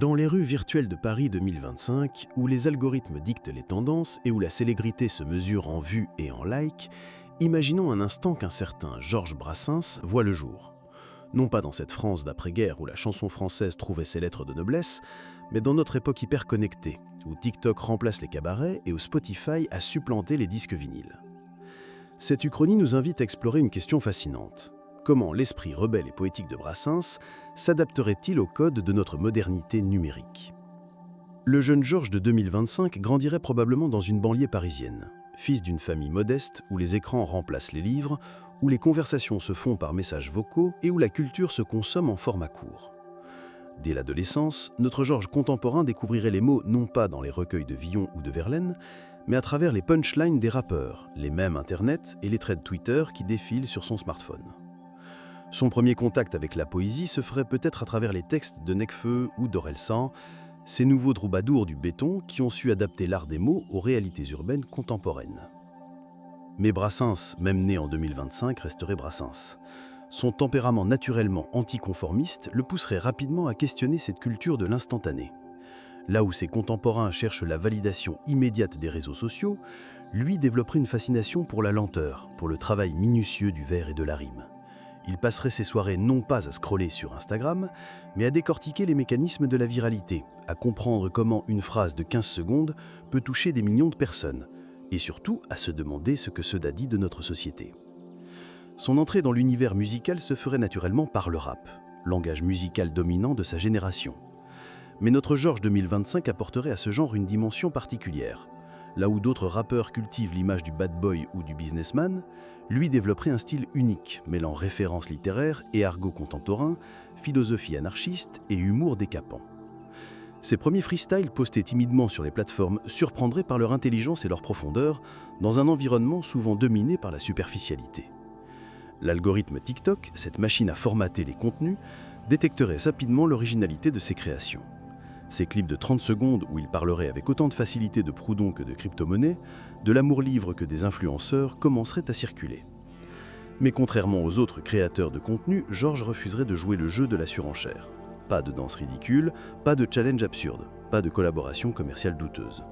Dans les rues virtuelles de Paris 2025, où les algorithmes dictent les tendances et où la célébrité se mesure en vues et en likes, imaginons un instant qu'un certain Georges Brassens voit le jour. Non pas dans cette France d'après-guerre où la chanson française trouvait ses lettres de noblesse, mais dans notre époque hyper connectée, où TikTok remplace les cabarets et où Spotify a supplanté les disques vinyles. Cette uchronie nous invite à explorer une question fascinante. Comment l'esprit rebelle et poétique de Brassens s'adapterait-il au code de notre modernité numérique? Le jeune Georges de 2025 grandirait probablement dans une banlieue parisienne, fils d'une famille modeste où les écrans remplacent les livres, où les conversations se font par messages vocaux et où la culture se consomme en format court. Dès l'adolescence, notre Georges contemporain découvrirait les mots non pas dans les recueils de Villon ou de Verlaine, mais à travers les punchlines des rappeurs, les mèmes Internet et les threads Twitter qui défilent sur son smartphone. Son premier contact avec la poésie se ferait peut-être à travers les textes de Nekfeu ou d'Orelsan, ces nouveaux troubadours du béton qui ont su adapter l'art des mots aux réalités urbaines contemporaines. Mais Brassens, même né en 2025, resterait Brassens. Son tempérament naturellement anticonformiste le pousserait rapidement à questionner cette culture de l'instantané. Là où ses contemporains cherchent la validation immédiate des réseaux sociaux, lui développerait une fascination pour la lenteur, pour le travail minutieux du vers et de la rime. Il passerait ses soirées non pas à scroller sur Instagram, mais à décortiquer les mécanismes de la viralité, à comprendre comment une phrase de 15 secondes peut toucher des millions de personnes, et surtout à se demander ce que cela dit de notre société. Son entrée dans l'univers musical se ferait naturellement par le rap, langage musical dominant de sa génération. Mais notre Georges 2025 apporterait à ce genre une dimension particulière. Là où d'autres rappeurs cultivent l'image du bad boy ou du businessman, lui développerait un style unique, mêlant références littéraires et argot contemporain, philosophie anarchiste et humour décapant. Ses premiers freestyles postés timidement sur les plateformes surprendraient par leur intelligence et leur profondeur, dans un environnement souvent dominé par la superficialité. L'algorithme TikTok, cette machine à formater les contenus, détecterait rapidement l'originalité de ses créations. Ces clips de 30 secondes où il parlerait avec autant de facilité de Proudhon que de crypto-monnaie, de l'amour-livre que des influenceurs, commenceraient à circuler. Mais contrairement aux autres créateurs de contenu, Georges refuserait de jouer le jeu de la surenchère. Pas de danse ridicule, pas de challenge absurde, pas de collaboration commerciale douteuse.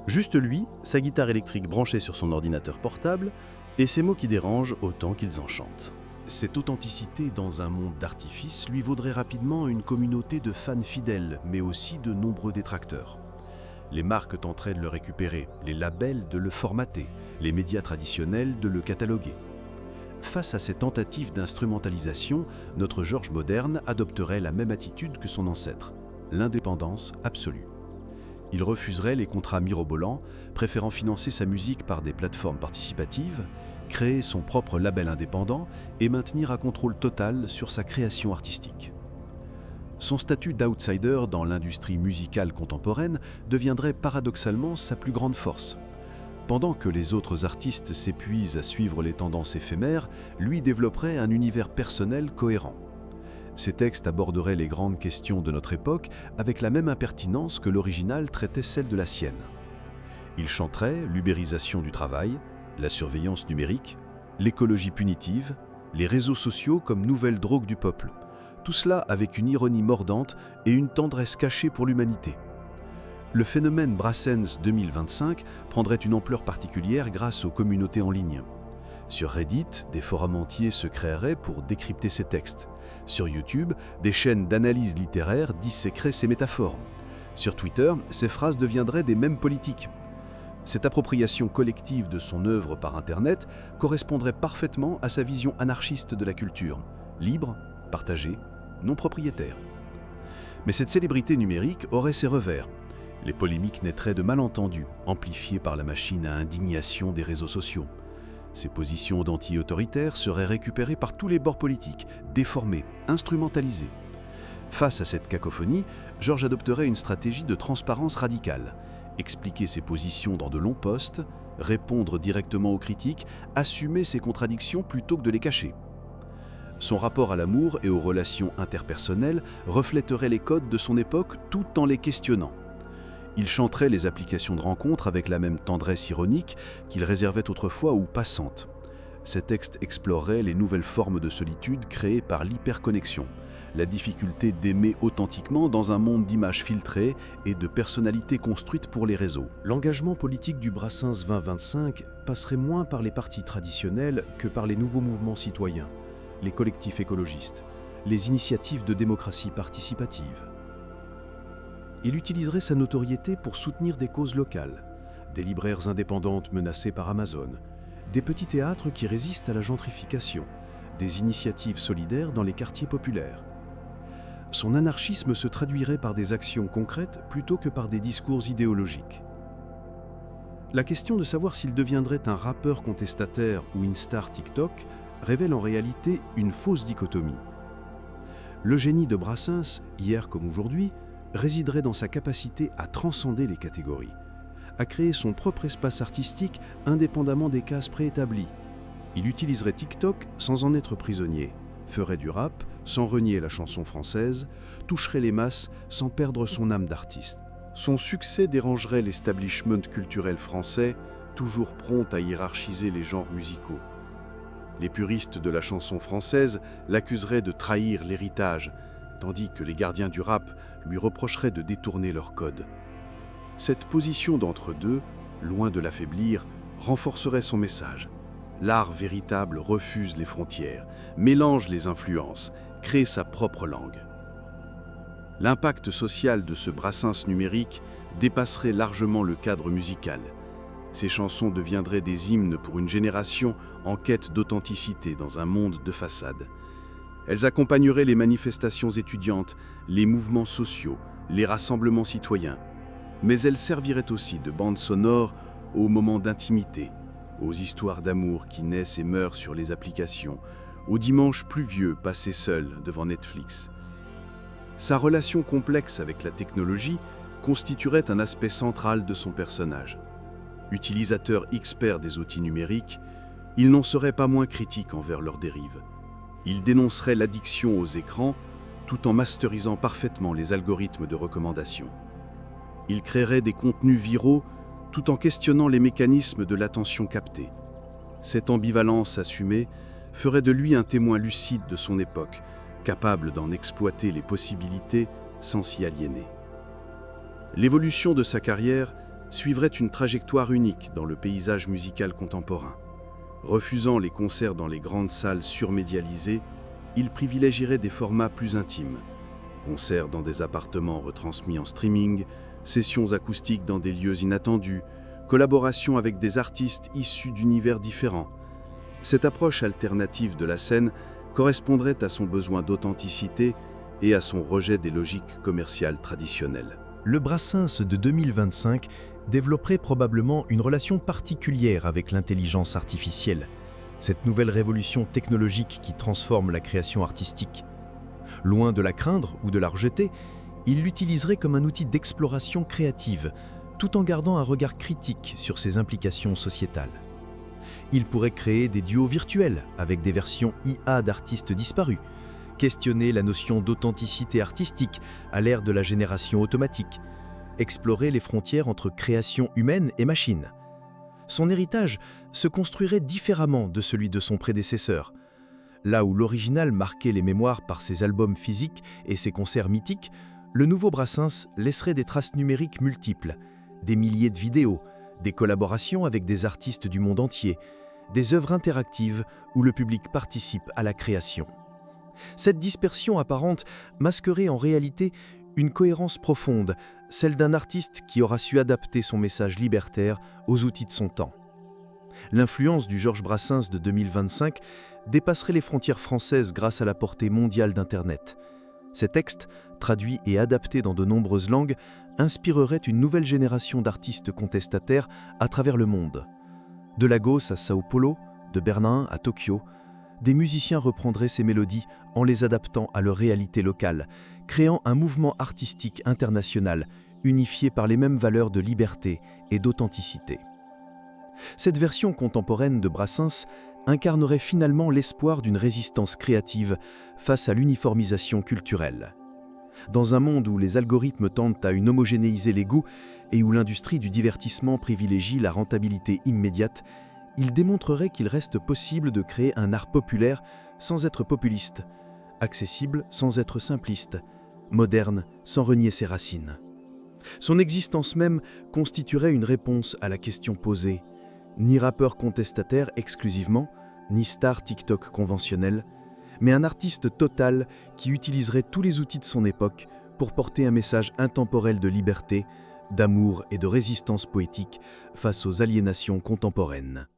Juste lui, sa guitare électrique branchée sur son ordinateur portable, et ces mots qui dérangent autant qu'ils enchantent. Cette authenticité dans un monde d'artifice lui vaudrait rapidement une communauté de fans fidèles, mais aussi de nombreux détracteurs. Les marques tenteraient de le récupérer, les labels de le formater, les médias traditionnels de le cataloguer. Face à ces tentatives d'instrumentalisation, notre Georges moderne adopterait la même attitude que son ancêtre, l'indépendance absolue. Il refuserait les contrats mirobolants, préférant financer sa musique par des plateformes participatives, créer son propre label indépendant et maintenir un contrôle total sur sa création artistique. Son statut d'outsider dans l'industrie musicale contemporaine deviendrait paradoxalement sa plus grande force. Pendant que les autres artistes s'épuisent à suivre les tendances éphémères, lui développerait un univers personnel cohérent. Ses textes aborderaient les grandes questions de notre époque avec la même impertinence que l'original traitait celle de la sienne. Il chanterait l'ubérisation du travail, la surveillance numérique, l'écologie punitive, les réseaux sociaux comme nouvelle drogue du peuple. Tout cela avec une ironie mordante et une tendresse cachée pour l'humanité. Le phénomène Brassens 2025 prendrait une ampleur particulière grâce aux communautés en ligne. Sur Reddit, des forums entiers se créeraient pour décrypter ses textes. Sur YouTube, des chaînes d'analyse littéraire disséqueraient ses métaphores. Sur Twitter, ses phrases deviendraient des mèmes politiques. Cette appropriation collective de son œuvre par Internet correspondrait parfaitement à sa vision anarchiste de la culture, libre, partagée, non propriétaire. Mais cette célébrité numérique aurait ses revers. Les polémiques naîtraient de malentendus, amplifiés par la machine à indignation des réseaux sociaux. Ses positions d'anti-autoritaire seraient récupérées par tous les bords politiques, déformées, instrumentalisées. Face à cette cacophonie, Georges adopterait une stratégie de transparence radicale. Expliquer ses positions dans de longs posts, répondre directement aux critiques, assumer ses contradictions plutôt que de les cacher. Son rapport à l'amour et aux relations interpersonnelles reflèterait les codes de son époque tout en les questionnant. Il chanterait les applications de rencontres avec la même tendresse ironique qu'il réservait autrefois aux passantes. Ces textes exploreraient les nouvelles formes de solitude créées par l'hyperconnexion, la difficulté d'aimer authentiquement dans un monde d'images filtrées et de personnalités construites pour les réseaux. L'engagement politique du Brassens 2025 passerait moins par les partis traditionnels que par les nouveaux mouvements citoyens, les collectifs écologistes, les initiatives de démocratie participative. Il utiliserait sa notoriété pour soutenir des causes locales, des libraires indépendantes menacées par Amazon, des petits théâtres qui résistent à la gentrification, des initiatives solidaires dans les quartiers populaires. Son anarchisme se traduirait par des actions concrètes plutôt que par des discours idéologiques. La question de savoir s'il deviendrait un rappeur contestataire ou une star TikTok révèle en réalité une fausse dichotomie. Le génie de Brassens, hier comme aujourd'hui, résiderait dans sa capacité à transcender les catégories, à créer son propre espace artistique indépendamment des cases préétablies. Il utiliserait TikTok sans en être prisonnier, ferait du rap sans renier la chanson française, toucherait les masses sans perdre son âme d'artiste. Son succès dérangerait l'establishment culturel français, toujours prompt à hiérarchiser les genres musicaux. Les puristes de la chanson française l'accuseraient de trahir l'héritage, tandis que les gardiens du rap lui reprocheraient de détourner leur code. Cette position d'entre-deux, loin de l'affaiblir, renforcerait son message. L'art véritable refuse les frontières, mélange les influences, crée sa propre langue. L'impact social de ce Brassens numérique dépasserait largement le cadre musical. Ses chansons deviendraient des hymnes pour une génération en quête d'authenticité dans un monde de façade. Elles accompagneraient les manifestations étudiantes, les mouvements sociaux, les rassemblements citoyens. Mais elles serviraient aussi de bande sonore aux moments d'intimité, aux histoires d'amour qui naissent et meurent sur les applications, aux dimanches pluvieux passés seuls devant Netflix. Sa relation complexe avec la technologie constituerait un aspect central de son personnage. Utilisateur expert des outils numériques, il n'en serait pas moins critique envers leurs dérives. Il dénoncerait l'addiction aux écrans tout en masterisant parfaitement les algorithmes de recommandation. Il créerait des contenus viraux tout en questionnant les mécanismes de l'attention captée. Cette ambivalence assumée ferait de lui un témoin lucide de son époque, capable d'en exploiter les possibilités sans s'y aliéner. L'évolution de sa carrière suivrait une trajectoire unique dans le paysage musical contemporain. Refusant les concerts dans les grandes salles surmédialisées, il privilégierait des formats plus intimes. Concerts dans des appartements retransmis en streaming, sessions acoustiques dans des lieux inattendus, collaborations avec des artistes issus d'univers différents. Cette approche alternative de la scène correspondrait à son besoin d'authenticité et à son rejet des logiques commerciales traditionnelles. Le Brassens de 2025 développerait probablement une relation particulière avec l'intelligence artificielle, cette nouvelle révolution technologique qui transforme la création artistique. Loin de la craindre ou de la rejeter, il l'utiliserait comme un outil d'exploration créative, tout en gardant un regard critique sur ses implications sociétales. Il pourrait créer des duos virtuels avec des versions IA d'artistes disparus, questionner la notion d'authenticité artistique à l'ère de la génération automatique, explorer les frontières entre création humaine et machine. Son héritage se construirait différemment de celui de son prédécesseur. Là où l'original marquait les mémoires par ses albums physiques et ses concerts mythiques, le nouveau Brassens laisserait des traces numériques multiples, des milliers de vidéos, des collaborations avec des artistes du monde entier, des œuvres interactives où le public participe à la création. Cette dispersion apparente masquerait en réalité une cohérence profonde, celle d'un artiste qui aura su adapter son message libertaire aux outils de son temps. L'influence du Georges Brassens de 2025 dépasserait les frontières françaises grâce à la portée mondiale d'Internet. Ces textes, traduits et adaptés dans de nombreuses langues, inspireraient une nouvelle génération d'artistes contestataires à travers le monde. De Lagos à Sao Paulo, de Berlin à Tokyo, des musiciens reprendraient ces mélodies en les adaptant à leur réalité locale, créant un mouvement artistique international unifié par les mêmes valeurs de liberté et d'authenticité. Cette version contemporaine de Brassens incarnerait finalement l'espoir d'une résistance créative face à l'uniformisation culturelle. Dans un monde où les algorithmes tendent à homogénéiser les goûts et où l'industrie du divertissement privilégie la rentabilité immédiate, il démontrerait qu'il reste possible de créer un art populaire sans être populiste, accessible sans être simpliste, moderne sans renier ses racines. Son existence même constituerait une réponse à la question posée, ni rappeur contestataire exclusivement, ni star TikTok conventionnel, mais un artiste total qui utiliserait tous les outils de son époque pour porter un message intemporel de liberté, d'amour et de résistance poétique face aux aliénations contemporaines.